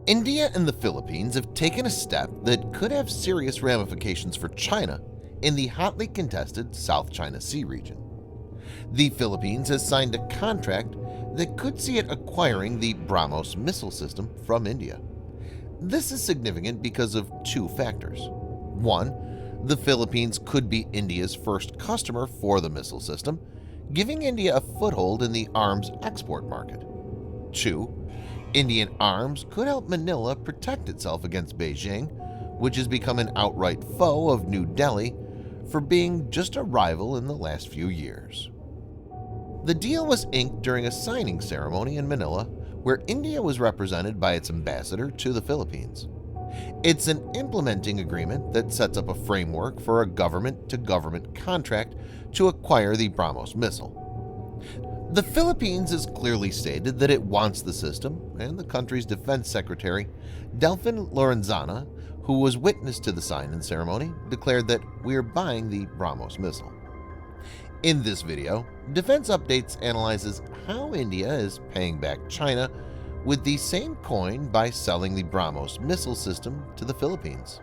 India and the Philippines have taken a step that could have serious ramifications for China in the hotly contested South China Sea region. The Philippines has signed a contract that could see it acquiring the Brahmos missile system from India. This is significant because of two factors. One, the Philippines could be India's first customer for the missile system, giving India a foothold in the arms export market. Two, Indian arms could help Manila protect itself against Beijing, which has become an outright foe of New Delhi for being just a rival in the last few years. The deal was inked during a signing ceremony in Manila, where India was represented by its ambassador to the Philippines. It's an implementing agreement that sets up a framework for a government-to-government contract to acquire the Brahmos missile. The Philippines has clearly stated that it wants the system, and the country's defense secretary, Delfin Lorenzana, who was witness to the signing ceremony, declared that we are buying the Brahmos missile. In this video, Defense Updates analyzes how India is paying back China with the same coin by selling the Brahmos missile system to the Philippines.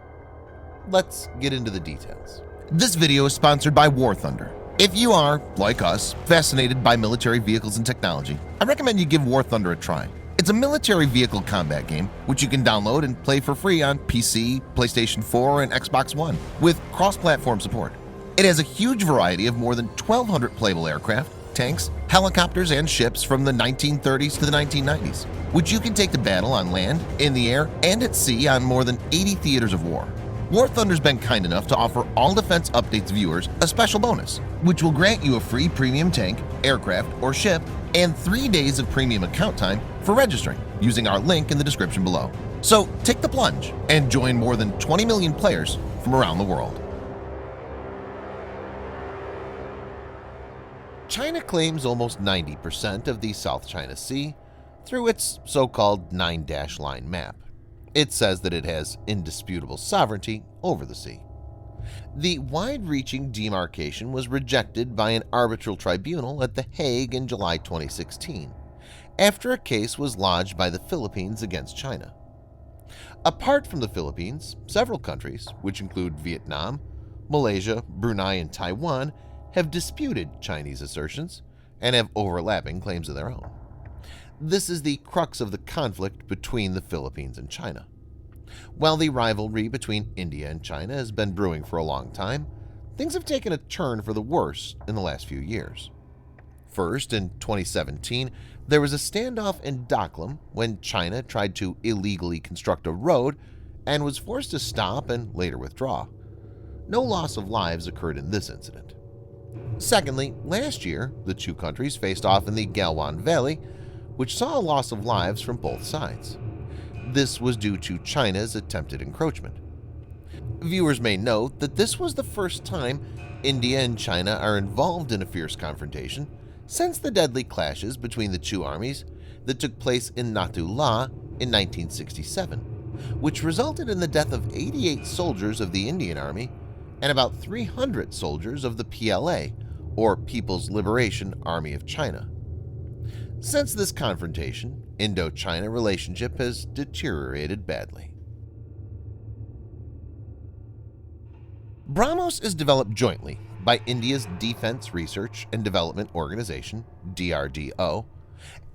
Let's get into the details. This video is sponsored by War Thunder. If you are, like us, fascinated by military vehicles and technology, I recommend you give War Thunder a try. It's a military vehicle combat game which you can download and play for free on PC, PlayStation 4, and Xbox One with cross-platform support. It has a huge variety of more than 1,200 playable aircraft, tanks, helicopters, and ships from the 1930s to the 1990s, which you can take to battle on land, in the air, and at sea on more than 80 theaters of war. War Thunder's been kind enough to offer all Defense Updates viewers a special bonus, which will grant you a free premium tank, aircraft, or ship, and 3 days of premium account time for registering using our link in the description below. So take the plunge and join more than 20 million players from around the world. China claims almost 90% of the South China Sea through its so-called 9-dash line map. It says that it has indisputable sovereignty over the sea. The wide-reaching demarcation was rejected by an arbitral tribunal at The Hague in July 2016, after a case was lodged by the Philippines against China. Apart from the Philippines, several countries, which include Vietnam, Malaysia, Brunei, and Taiwan, have disputed Chinese assertions and have overlapping claims of their own. This is the crux of the conflict between the Philippines and China. While the rivalry between India and China has been brewing for a long time, things have taken a turn for the worse in the last few years. First, in 2017, there was a standoff in Doklam when China tried to illegally construct a road and was forced to stop and later withdraw. No loss of lives occurred in this incident. Secondly, last year, the two countries faced off in the Galwan Valley, which saw a loss of lives from both sides. This was due to China's attempted encroachment. Viewers may note that this was the first time India and China are involved in a fierce confrontation since the deadly clashes between the two armies that took place in Natu La in 1967, which resulted in the death of 88 soldiers of the Indian Army and about 300 soldiers of the PLA, or People's Liberation Army of China. Since this confrontation, Indo-China relationship has deteriorated badly. Brahmos is developed jointly by India's Defense Research and Development Organization, DRDO,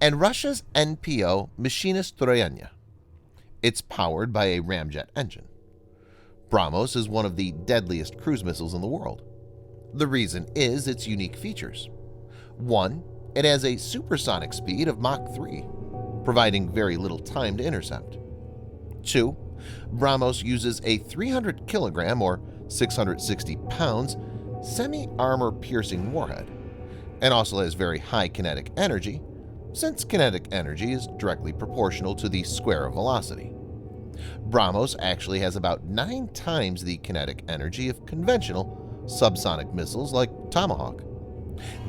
and Russia's NPO Machinist-Stroyenia. It's powered by a ramjet engine. Brahmos is one of the deadliest cruise missiles in the world. The reason is its unique features. 1. It has a supersonic speed of Mach 3, providing very little time to intercept. 2. Brahmos uses a 300 kilogram or 660 pounds semi-armor piercing warhead, and also has very high kinetic energy, since kinetic energy is directly proportional to the square of velocity. Brahmos actually has about 9 times the kinetic energy of conventional subsonic missiles like Tomahawk.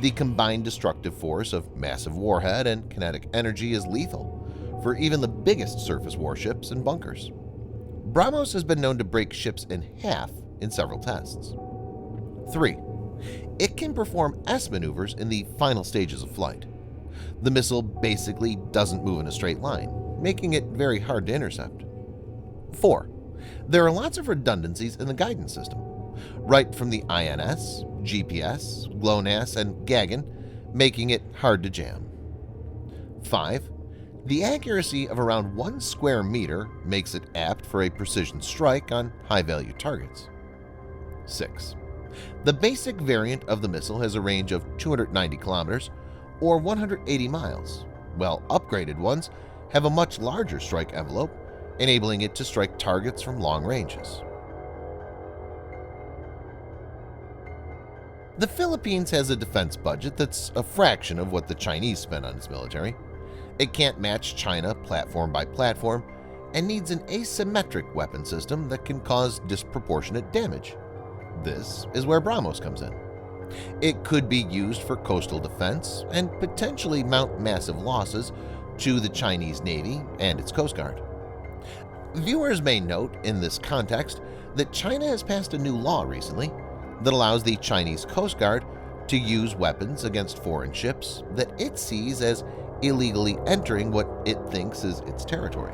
The combined destructive force of massive warhead and kinetic energy is lethal for even the biggest surface warships and bunkers. Brahmos has been known to break ships in half in several tests. 3. It can perform S maneuvers in the final stages of flight. The missile basically doesn't move in a straight line. making it very hard to intercept. 4. There are lots of redundancies in the guidance system, right from the INS, GPS, GLONASS, and GAGN, making it hard to jam. 5. The accuracy of around 1 square meter makes it apt for a precision strike on high-value targets. 6. The basic variant of the missile has a range of 290 kilometers or 180 miles, while upgraded ones have a much larger strike envelope, enabling it to strike targets from long ranges. The Philippines has a defense budget that's a fraction of what the Chinese spend on its military. It can't match China platform by platform and needs an asymmetric weapon system that can cause disproportionate damage. This is where Brahmos comes in. It could be used for coastal defense and potentially mount massive losses to the Chinese Navy and its Coast Guard. Viewers may note in this context that China has passed a new law recently that allows the Chinese Coast Guard to use weapons against foreign ships that it sees as illegally entering what it thinks is its territory.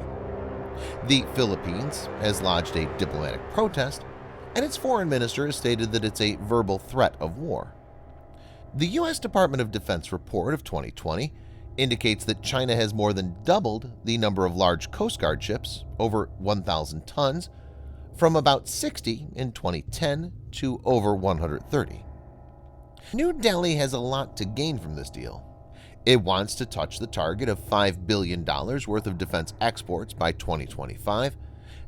The Philippines has lodged a diplomatic protest, and its foreign minister has stated that it's a verbal threat of war. The U.S. Department of Defense report of 2020 indicates that China has more than doubled the number of large Coast Guard ships, over 1,000 tons, from about 60 in 2010 to over 130. New Delhi has a lot to gain from this deal. It wants to touch the target of $5 billion worth of defense exports by 2025,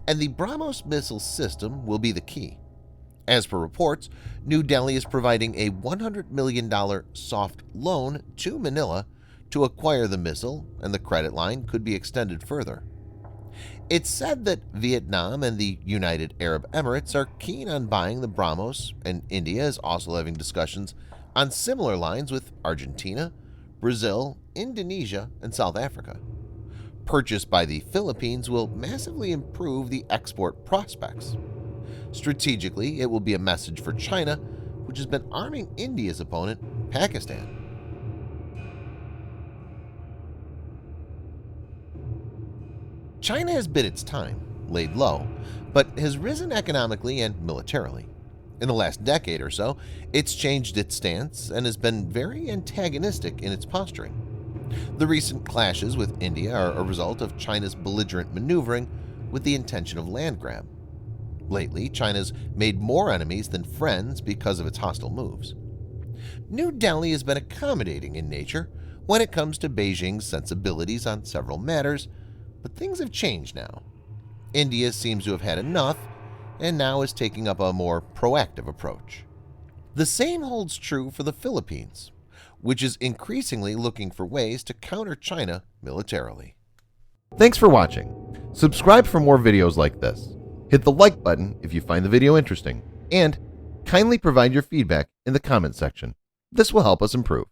and the Brahmos missile system will be the key. As per reports, New Delhi is providing a $100 million soft loan to Manila to acquire the missile, and the credit line could be extended further. It's said that Vietnam and the United Arab Emirates are keen on buying the Brahmos, and India is also having discussions on similar lines with Argentina, Brazil, Indonesia, and South Africa. Purchase by the Philippines will massively improve the export prospects. Strategically, it will be a message for China, which has been arming India's opponent, Pakistan. China has bid its time, laid low, but has risen economically and militarily. In the last decade or so, it's changed its stance and has been very antagonistic in its posturing. The recent clashes with India are a result of China's belligerent maneuvering with the intention of land grab. Lately, China's made more enemies than friends because of its hostile moves. New Delhi has been accommodating in nature when it comes to Beijing's sensibilities on several matters, but things have changed now. India seems to have had enough and now is taking up a more proactive approach. The same holds true for the Philippines, which is increasingly looking for ways to counter China militarily. Thanks for watching. Subscribe for more videos like this. Hit the like button if you find the video interesting, and kindly provide your feedback in the comment section. This will help us improve.